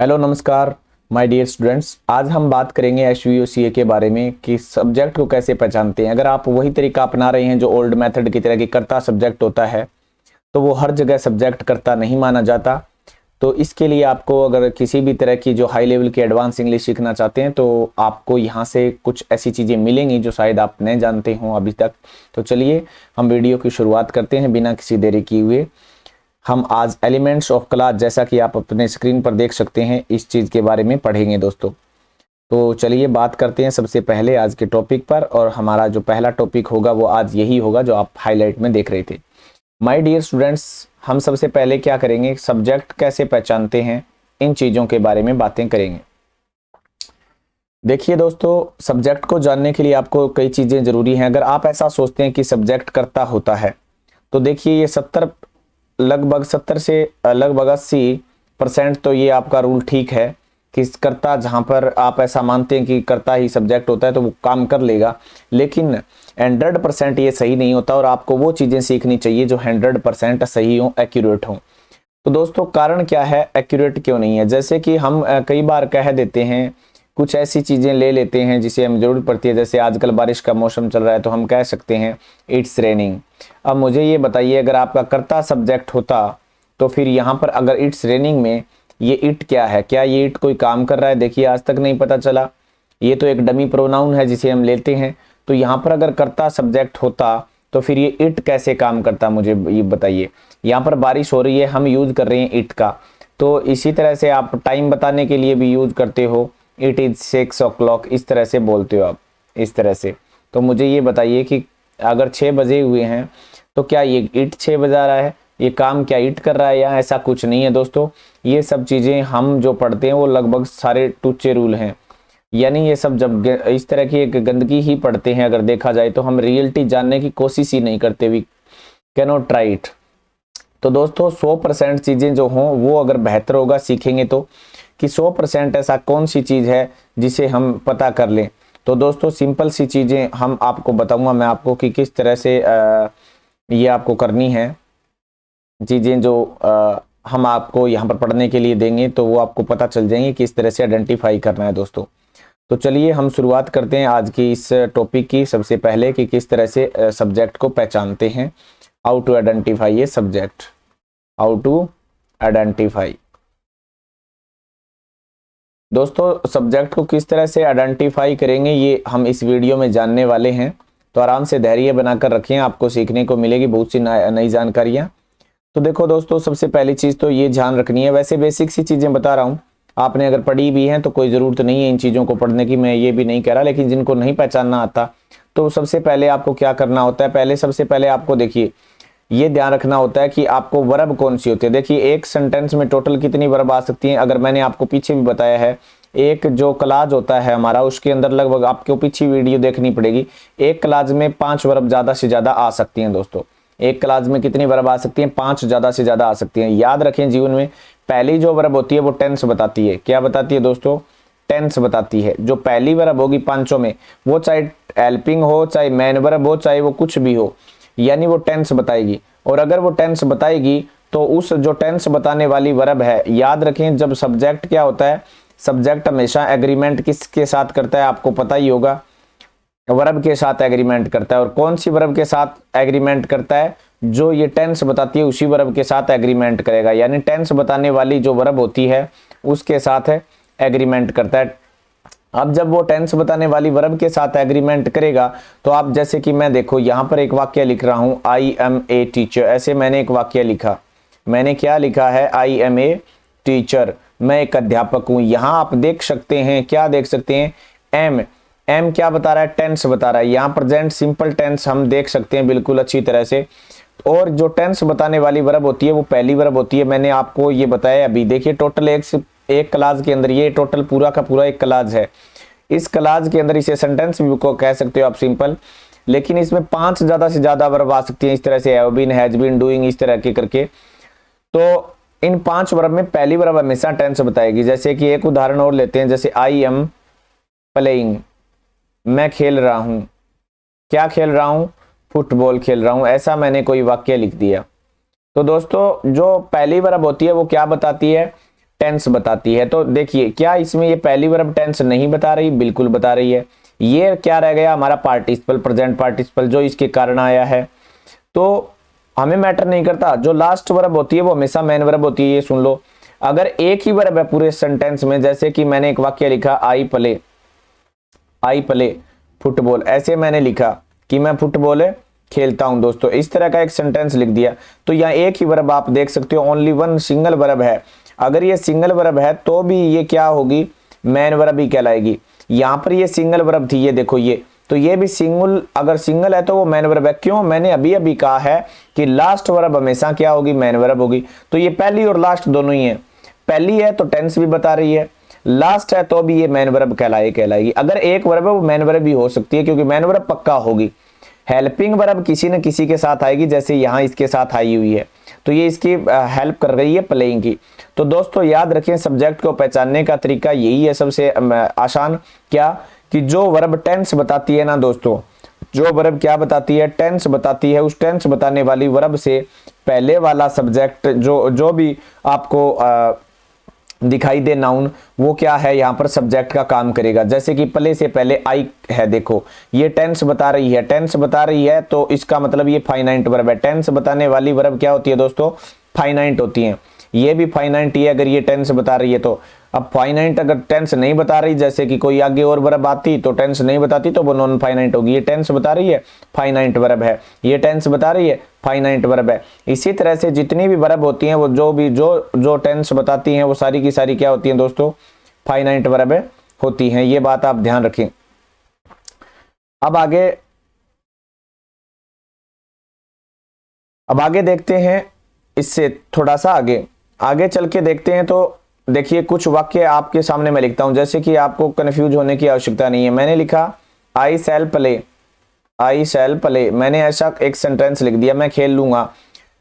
Hello नमस्कार my dear students. आज हम बात करेंगे HVOCA के बारे में कि सब्जेक्ट को कैसे पहचानते हैं। अगर आप वही तरीका अपना रहे हैं जो ओल्ड मेथड की तरह की कर्ता सब्जेक्ट होता है तो वो हर जगह सब्जेक्ट कर्ता नहीं माना जाता। तो इसके लिए आपको अगर किसी भी तरह की जो हाई लेवल की एडवांस इंग्लिश सीखना चाहते हैं तो आपको यहाँ से कुछ ऐसी चीज़ें मिलेंगी जो शायद आप नहीं जानते हों अभी तक। तो चलिए हम वीडियो की शुरुआत करते हैं बिना किसी देरी किए हुए। हम आज एलिमेंट्स ऑफ क्लास, जैसा कि आप अपने स्क्रीन पर देख सकते हैं, इस चीज़ के बारे में पढ़ेंगे दोस्तों। तो चलिए बात करते हैं सबसे पहले आज के टॉपिक पर, और हमारा जो पहला टॉपिक होगा वो आज यही होगा जो आप हाईलाइट में देख रहे थे। माय डियर स्टूडेंट्स, हम सबसे पहले क्या करेंगे, सब्जेक्ट कैसे पहचानते हैं, इन चीज़ों के बारे में बातें करेंगे। देखिए दोस्तों, सब्जेक्ट को जानने के लिए आपको कई चीज़ें ज़रूरी हैं। अगर आप ऐसा सोचते हैं कि सब्जेक्ट कर्ता होता है तो देखिए ये लगभग 70 से लगभग 80% तो ये आपका रूल ठीक है कि कर्ता, जहाँ पर आप ऐसा मानते हैं कि कर्ता ही सब्जेक्ट होता है तो वो काम कर लेगा, लेकिन 100% ये सही नहीं होता और आपको वो चीज़ें सीखनी चाहिए जो 100% सही हों, एक्यूरेट हों। तो दोस्तों कारण क्या है, एक्यूरेट क्यों नहीं है? जैसे कि हम कई बार कह देते हैं, कुछ ऐसी चीज़ें ले लेते हैं जिसे हमें ज़रूरत पड़ती है। जैसे आजकल बारिश का मौसम चल रहा है तो हम कह सकते हैं इट्स रेनिंग। अब मुझे ये बताइए, अगर आपका कर्ता सब्जेक्ट होता तो फिर यहाँ पर अगर इट्स रेनिंग में ये इट क्या है? क्या ये इट कोई काम कर रहा है? देखिए आज तक नहीं पता चला। ये तो एक डमी प्रोनाउन है जिसे हम लेते हैं। तो यहाँ पर अगर कर्ता सब्जेक्ट होता तो फिर ये इट कैसे काम करता, मुझे ये बताइए। यहाँ पर बारिश हो रही है, हम यूज कर रहे हैं इट का, तो इसी तरह से आप टाइम बताने के लिए भी यूज करते हो, इट इज 6 o'clock, इस तरह से बोलते हो आप, इस तरह से। तो मुझे ये बताइए कि अगर 6 बजे हुए हैं तो क्या ये इट 6 बजा रहा है? ये काम क्या इट कर रहा है? या ऐसा कुछ नहीं है दोस्तों। ये सब चीज़ें हम जो पढ़ते हैं वो लगभग सारे टूचे रूल हैं, यानी ये सब जब इस तरह की एक गंदगी ही पढ़ते हैं अगर देखा जाए तो हम रियलिटी जानने की कोशिश ही नहीं करते। We can not try it. तो दोस्तों 100% चीज़ें जो हों वो अगर बेहतर होगा सीखेंगे तो, कि 100% ऐसा कौन सी चीज़ है जिसे हम पता कर लें। तो दोस्तों सिंपल सी चीज़ें हम आपको बताऊंगा मैं आपको कि किस तरह से ये आपको करनी है। चीज़ें जो हम आपको यहाँ पर पढ़ने के लिए देंगे तो वो आपको पता चल जाएंगे किस तरह से आइडेंटिफाई करना है दोस्तों। तो चलिए हम शुरुआत करते हैं आज की इस टॉपिक की। सबसे पहले कि किस तरह से सब्जेक्ट को पहचानते हैं, how to identify a subject, how to identify. दोस्तों सब्जेक्ट को किस तरह से आइडेंटिफाई करेंगे ये हम इस वीडियो में जानने वाले हैं। तो आराम से धैर्य बनाकर रखें, आपको सीखने को मिलेगी बहुत सी नई जानकारियाँ। तो देखो दोस्तों, सबसे पहली चीज़ तो ये ध्यान रखनी है, वैसे बेसिक सी चीज़ें बता रहा हूँ, आपने अगर पढ़ी भी हैं तो कोई ज़रूरत नहीं है इन चीज़ों को पढ़ने की, मैं ये भी नहीं कह रहा, लेकिन जिनको नहीं पहचानना आता तो सबसे पहले आपको क्या करना होता है, सबसे पहले आपको देखिए ये ध्यान रखना होता है कि आपको वर्ब कौन सी होती है। देखिए एक सेंटेंस में टोटल कितनी वर्ब आ सकती हैं, अगर मैंने आपको पीछे भी बताया है, एक जो क्लाज होता है हमारा उसके अंदर लगभग आपको पीछे वीडियो देखनी पड़ेगी, एक क्लाज में 5 वर्ब ज़्यादा से ज़्यादा आ सकती हैं दोस्तों। एक क्लास में कितनी वर्ब आ सकती हैं? 5 ज़्यादा से ज़्यादा आ सकती हैं। याद रखें जीवन में पहली जो वर्ब होती है वो टेंस बताती है। क्या बताती है दोस्तों? टेंस बताती है। जो पहली वर्ब होगी पांचों में, वो चाहे हेल्पिंग हो, चाहे मेन वर्ब हो, चाहे वो कुछ भी हो, यानी वो टेंस बताएगी। और अगर वो टेंस बताएगी तो उस जो टेंस बताने वाली वर्ब है, याद रखें जब सब्जेक्ट क्या होता है, सब्जेक्ट हमेशा एग्रीमेंट किसके साथ करता है? आपको पता ही होगा, वर्ब के साथ एग्रीमेंट करता है। और कौन सी वर्ब के साथ एग्रीमेंट करता है? जो ये टेंस बताती है उसी वर्ब के साथ एग्रीमेंट करेगा, यानी टेंस बताने वाली जो वर्ब होती है उसके साथ एग्रीमेंट करता है। अब जब वो टेंस बताने वाली वर्ब के साथ एग्रीमेंट करेगा तो आप, जैसे कि मैं देखो यहाँ पर एक वाक्य लिख रहा हूँ, आई एम ए टीचर, ऐसे मैंने एक वाक्य लिखा, मैंने क्या लिखा है? आई एम ए टीचर, मैं एक अध्यापक हूँ। यहाँ आप देख सकते हैं, क्या देख सकते हैं? एम क्या बता रहा है? टेंस बता रहा है। यहाँ प्रेजेंट सिंपल टेंस हम देख सकते हैं बिल्कुल अच्छी तरह से। और जो टेंस बताने वाली वर्ब होती है वो पहली वर्ब होती है, मैंने आपको ये बताया अभी। देखिए टोटल एक क्लास के अंदर, ये टोटल पूरा का पूरा एक क्लास है, इस क्लास के अंदर इसे सेंटेंस भी को कह सकते हो आप सिंपल, लेकिन इसमें 5 ज़्यादा से ज़्यादा वर्ब आ सकती हैं, इस तरह से have been, has been, doing, इस तरह के करके। तो इन 5 वर्ब में पहली वर्ब हमेशा टेंस बताएगी। जैसे कि एक उदाहरण और लेते हैं, जैसे आई एम प्लेइंग, मैं खेल रहा हूं। क्या खेल रहा हूं? फुटबॉल खेल रहा हूं। ऐसा मैंने कोई वाक्य लिख दिया। तो दोस्तों जो पहली वर्ब होती है वो क्या बताती है? टेंस बताती है। तो देखिए क्या इसमें ये पहली वर्ब टेंस नहीं बता रही, बिल्कुल बता रही है। ये क्या रह गया हमारा पार्टिसिपल, प्रेजेंट पार्टिसिपल जो इसके कारण आया है। तो हमें मैटर नहीं करता, जो लास्ट वर्ब होती है वो हमेशा मेन वर्ब होती है। ये सुन लो, अगर एक ही वर्ब है पूरे सेंटेंस में, जैसे कि मैंने एक वाक्य लिखा आई प्ले फुटबॉल, ऐसे मैंने लिखा कि मैं फुटबॉल खेलता हूं दोस्तों, इस तरह का एक सेंटेंस लिख दिया, तो यहाँ एक ही वर्ब आप देख सकते हो, ओनली वन सिंगल वर्ब है। अगर ये सिंगल वर्ब है तो भी ये क्या होगी, मेन वर्ब ही कहलाएगी। यहाँ पर ये सिंगल वर्ब थी, ये देखो ये, तो ये भी सिंगल, अगर सिंगल है तो वो मेन वर्ब है। क्यों, मैंने अभी अभी कहा है कि लास्ट वर्ब हमेशा क्या होगी, मेन वर्ब होगी। तो ये पहली और लास्ट दोनों ही है, पहली है तो टेंस भी बता रही है, लास्ट है तो भी ये मेन वर्ब कहलाएगी। अगर एक वर्ब है वो मेन वर्ब भी हो सकती है, क्योंकि मेन वर्ब पक्का होगी। हेल्पिंग वर्ब किसी न किसी के साथ आएगी, जैसे यहाँ इसके साथ आई हुई है, तो ये इसकी हेल्प कर रही है प्लेइंग की। तो दोस्तों याद रखें, सब्जेक्ट को पहचानने का तरीका यही है सबसे आसान, क्या कि जो वर्ब टेंस बताती है ना दोस्तों, जो वर्ब क्या बताती है, टेंस बताती है, उस टेंस बताने वाली वर्ब से पहले वाला सब्जेक्ट जो भी आपको दिखाई दे नाउन, वो क्या है यहाँ पर सब्जेक्ट का काम करेगा। जैसे कि प्ले से पहले आई है, देखो ये टेंस बता रही है, तो इसका मतलब ये फाइनाइट वर्ब है। टेंस बताने वाली वर्ब क्या होती है दोस्तों, फाइनाइट होती है। ये भी फाइनाइट ही है अगर ये टेंस बता रही है तो। अब फाइनाइट अगर टेंस नहीं बता रही, जैसे कि कोई आगे और वर्ब आती तो टेंस नहीं बताती तो वो नॉन फाइनाइट होगी। ये टेंस बता रही है, फाइनाइट वर्ब है। ये टेंस बता रही है, फाइनाइट वर्ब है। इसी तरह से जितनी भी वर्ब होती हैं वो जो टेंस बताती हैं वो सारी की सारी क्या होती हैं दोस्तों, फाइनाइट वर्ब होती हैं। ये बात आप ध्यान रखें। अब आगे देखते हैं, इससे थोड़ा सा आगे चल के देखते हैं। तो देखिए कुछ वाक्य आपके सामने मैं लिखता हूं, जैसे कि आपको कंफ्यूज होने की आवश्यकता नहीं है। मैंने लिखा आई शैल प्ले, मैंने ऐसा एक सेंटेंस लिख दिया, मैं खेल लूंगा।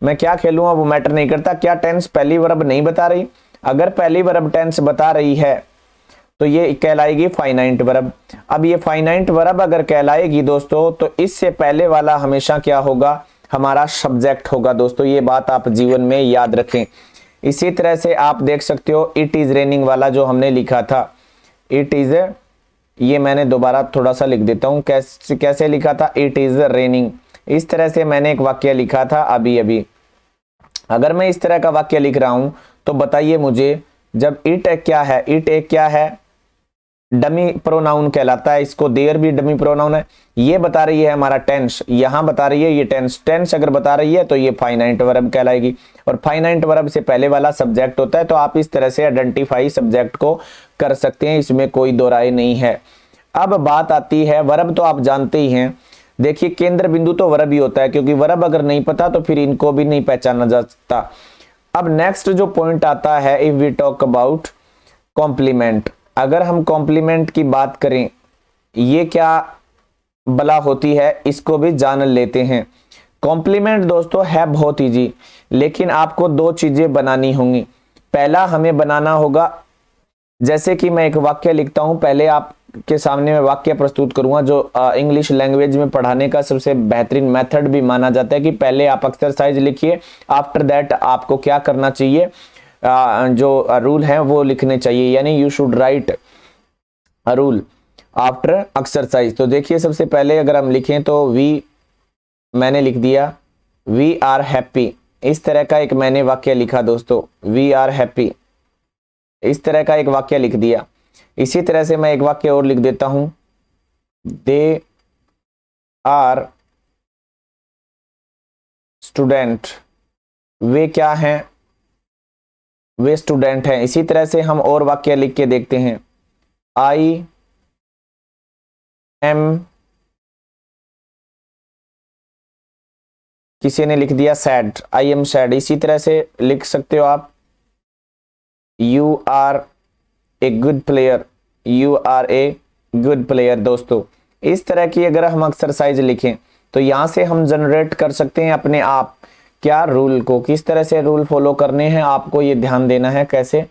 मैं क्या खेलूंगा वो मैटर नहीं करता। क्या टेंस पहली वर्ब नहीं बता रही? अगर पहली वर्ब टेंस बता रही है तो ये कहलाएगी फाइनाइट वर्ब। अब ये फाइनाइट वर्ब अगर कहलाएगी दोस्तों, तो इससे पहले वाला हमेशा क्या होगा, हमारा सब्जेक्ट होगा दोस्तों। ये बात आप जीवन में याद रखें। इसी तरह से आप देख सकते हो इट इज रेनिंग वाला जो हमने लिखा था, इट इज, ये मैंने दोबारा थोड़ा सा लिख देता हूं, कैसे लिखा था, इट इज रेनिंग। इस तरह से मैंने एक वाक्य लिखा था अभी। अगर मैं इस तरह का वाक्य लिख रहा हूं तो बताइए मुझे, जब इट एक क्या है, डमी प्रोनाउन कहलाता है। इसको देयर भी डमी प्रोनाउन है। ये बता रही है हमारा टेंस, यहां बता रही है ये टेंस अगर बता रही है तो ये फाइनाइट वर्ब कहलाएगी। और फाइनाइट वर्ब से पहले वाला सब्जेक्ट होता है। तो आप इस तरह से आइडेंटिफाई सब्जेक्ट को कर सकते हैं, इसमें कोई दो राय नहीं है। अब बात आती है, वर्ब तो आप जानते ही हैं। देखिए केंद्र बिंदु तो वर्ब ही होता है, क्योंकि वर्ब अगर नहीं पता तो फिर इनको भी नहीं पहचाना जा सकता। अब नेक्स्ट जो पॉइंट आता है, if we talk about complement, अगर हम कॉम्प्लीमेंट की बात करें, ये क्या बला होती है, इसको भी जान लेते हैं। कॉम्प्लीमेंट दोस्तों है बहुत इजी, लेकिन आपको दो चीजें बनानी होंगी। पहला हमें बनाना होगा, जैसे कि मैं एक वाक्य लिखता हूं, पहले आपके सामने मैं वाक्य प्रस्तुत करूंगा, जो इंग्लिश लैंग्वेज में पढ़ाने का सबसे बेहतरीन मेथड भी माना जाता है कि पहले आप एक्सरसाइज लिखिए, आफ्टर दैट आपको क्या करना चाहिए, जो रूल है वो लिखने चाहिए, यानी you should write a rule after exercise. तो देखिए सबसे पहले अगर हम लिखें तो मैंने लिख दिया वी आर हैप्पी। इस तरह का एक मैंने वाक्य लिखा दोस्तों, वी आर हैप्पी, इस तरह का एक वाक्य लिख दिया। इसी तरह से मैं एक वाक्य और लिख देता हूं, दे आर स्टूडेंट, वे क्या हैं, वे स्टूडेंट हैं। इसी तरह से हम और वाक्य लिख के देखते हैं, आई एम, किसी ने लिख दिया सैड, आई एम सैड। इसी तरह से लिख सकते हो आप, you are a good player, you are a good player. दोस्तों इस तरह की अगर हम एक्सरसाइज लिखें तो यहां से हम जनरेट कर सकते हैं अपने आप क्या रूल को, किस तरह से रूल फॉलो करने हैं आपको ये ध्यान देना है। कैसे,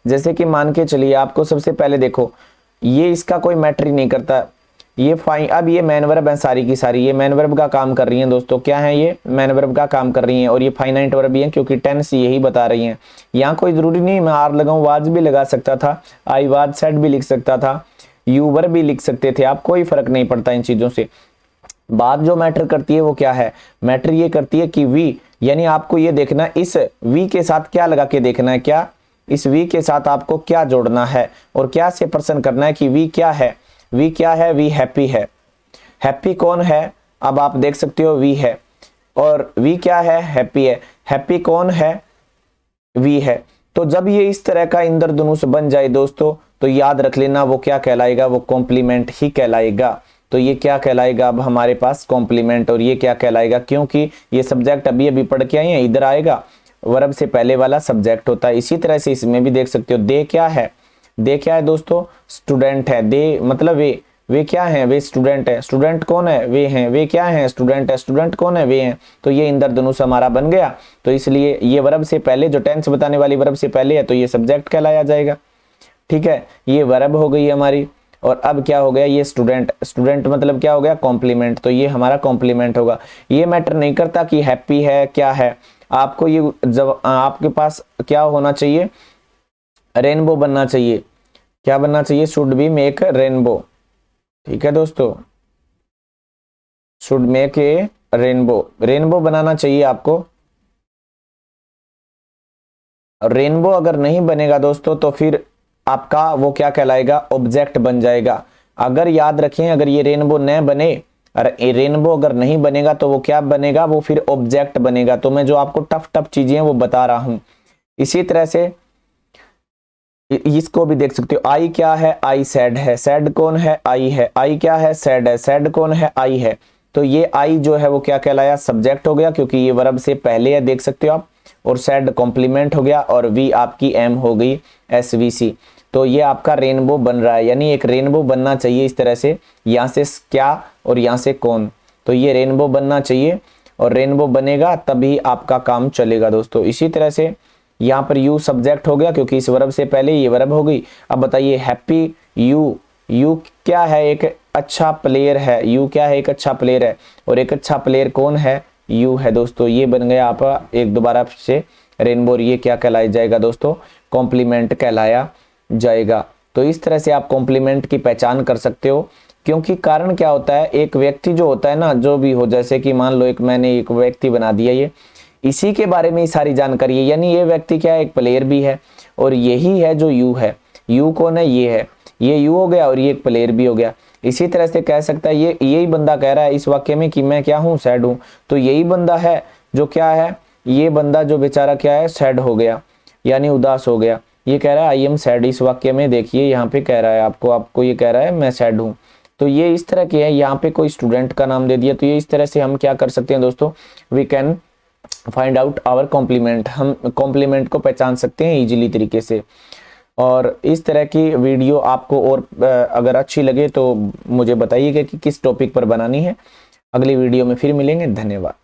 जैसे कि मान के चलिए आपको सबसे पहले देखो, ये इसका कोई मैटर ही नहीं करता, ये अब ये मैन वर्ब है सारी की सारी, ये मैन वर्ब का काम कर रही हैं दोस्तों। क्या है ये? मैन वर्ब का काम कर रही हैं। और ये फाइनाइट वर्ब भी है क्योंकि टेंस यही बता रही हैं। यहाँ कोई जरूरी नहीं मैं आर लगाऊं, वाज भी लगा सकता था, आई वाज सेड भी लिख सकता था, यू वर भी लिख सकते थे आप, कोई फर्क नहीं पड़ता इन चीजों से। बात जो मैटर करती है वो क्या है? मैटर ये करती है कि वी, यानी आपको ये देखना इस वी के साथ क्या लगा के देखना है, क्या इस वी के साथ आपको क्या जोड़ना है और क्या से प्रश्न करना है कि वी क्या है। वी क्या है? वी हैप्पी है। हैप्पी कौन है? अब आप देख सकते हो वी है, और वी क्या है? हैप्पी है। हैप्पी कौन है? वी है। तो जब ये इस तरह का इंद्रधनुष बन जाए दोस्तों, तो याद रख लेना वो क्या कहलाएगा? वो कॉम्प्लीमेंट ही कहलाएगा। तो ये क्या कहलाएगा? अब हमारे पास कॉम्प्लीमेंट। और ये क्या कहलाएगा? क्योंकि ये सब्जेक्ट अभी अभी पढ़ के आए हैं, इधर आएगा वर्ब से पहले वाला सब्जेक्ट होता है। इसी तरह से इसमें भी देख सकते हो दे क्या है? दे क्या है दोस्तों? स्टूडेंट है। दे मतलब वे क्या हैं? वे स्टूडेंट है। स्टूडेंट कौन है? वे हैं। वे क्या हैं? स्टूडेंट है। स्टूडेंट कौन है? वे हैं। तो ये इंद्रधनुष हमारा बन गया। तो इसलिए ये वर्ब से पहले जो टेंस बताने वाली वर्ब से पहले है तो ये सब्जेक्ट कहलाया जाएगा। ठीक है, ये वर्ब हो गई हमारी। और अब क्या हो गया? ये स्टूडेंट। स्टूडेंट मतलब क्या हो गया? कॉम्प्लीमेंट। तो ये हमारा कॉम्प्लीमेंट होगा। ये मैटर नहीं करता कि हैप्पी है क्या है, आपको ये जब आपके पास क्या होना चाहिए? रेनबो बनना चाहिए। क्या बनना चाहिए? Should be make rainbow. ठीक है दोस्तों, should make a rainbow. Rainbow बनाना चाहिए आपको। रेनबो अगर नहीं बनेगा दोस्तों तो फिर आपका वो क्या कहलाएगा? ऑब्जेक्ट बन जाएगा। अगर याद रखें, अगर ये रेनबो न बने, अरे रेनबो अगर नहीं बनेगा तो वो क्या बनेगा? वो फिर ऑब्जेक्ट बनेगा। तो मैं जो आपको टफ चीजें हैं वो बता रहा हूं। इसी तरह से इसको भी देख सकते हो। आई क्या है? आई सैड है। सैड कौन है? आई है। आई क्या है? सैड है। सैड कौन है? आई है। तो ये आई जो है वो क्या कहलाया? सब्जेक्ट हो गया क्योंकि ये वर्ब से पहले है, देख सकते हो आप। और सैड कॉम्प्लीमेंट हो गया, और वी आपकी एम हो गई SVC। तो ये आपका रेनबो बन रहा है, यानी एक रेनबो बनना चाहिए इस तरह से, यहाँ से क्या और यहाँ से कौन। तो ये रेनबो बनना चाहिए, और रेनबो बनेगा तभी आपका काम चलेगा दोस्तों। इसी तरह से यहाँ पर यू सब्जेक्ट हो गया क्योंकि इस वर्ब से पहले ये वर्ब हो गई। अब बताइए हैप्पी यू। यू क्या है? एक अच्छा प्लेयर है। यू क्या है? एक अच्छा प्लेयर है। और एक अच्छा प्लेयर कौन है? यू है दोस्तों। ये बन गया आपका एक दोबारा से रेनबो। ये क्या कहलाया जाएगा दोस्तों? कॉम्प्लीमेंट कहलाया जाएगा। तो इस तरह से आप कॉम्प्लीमेंट की पहचान कर सकते हो। क्योंकि कारण क्या होता है? एक व्यक्ति जो होता है ना, जो भी हो, जैसे कि मान लो मैंने एक व्यक्ति बना दिया, ये इसी के बारे में ही सारी जानकारी है। यानी ये व्यक्ति क्या है? एक प्लेयर भी है, और यही है जो यू है। यू कौन है? ये है। ये यू हो गया और ये एक प्लेयर भी हो गया। इसी तरह से कह सकता है ये यही बंदा कह रहा है इस वाक्य में कि मैं क्या हूँ? सैड हूँ। तो यही बंदा है जो क्या है? ये बंदा जो बेचारा क्या है? सैड हो गया, यानी उदास हो गया। ये कह रहा है आई एम सैड। इस वाक्य में देखिए यहाँ पे कह रहा है आपको ये कह रहा है मैं सैड हूँ। तो ये इस तरह के है। यहाँ पे कोई स्टूडेंट का नाम दे दिया। तो ये इस तरह से हम क्या कर सकते हैं दोस्तों? We can find out our complement. हम कॉम्प्लीमेंट को पहचान सकते हैं इजीली तरीके से। और इस तरह की वीडियो आपको और अगर अच्छी लगे तो मुझे बताइएगा कि किस टॉपिक पर बनानी है। अगली वीडियो में फिर मिलेंगे। धन्यवाद।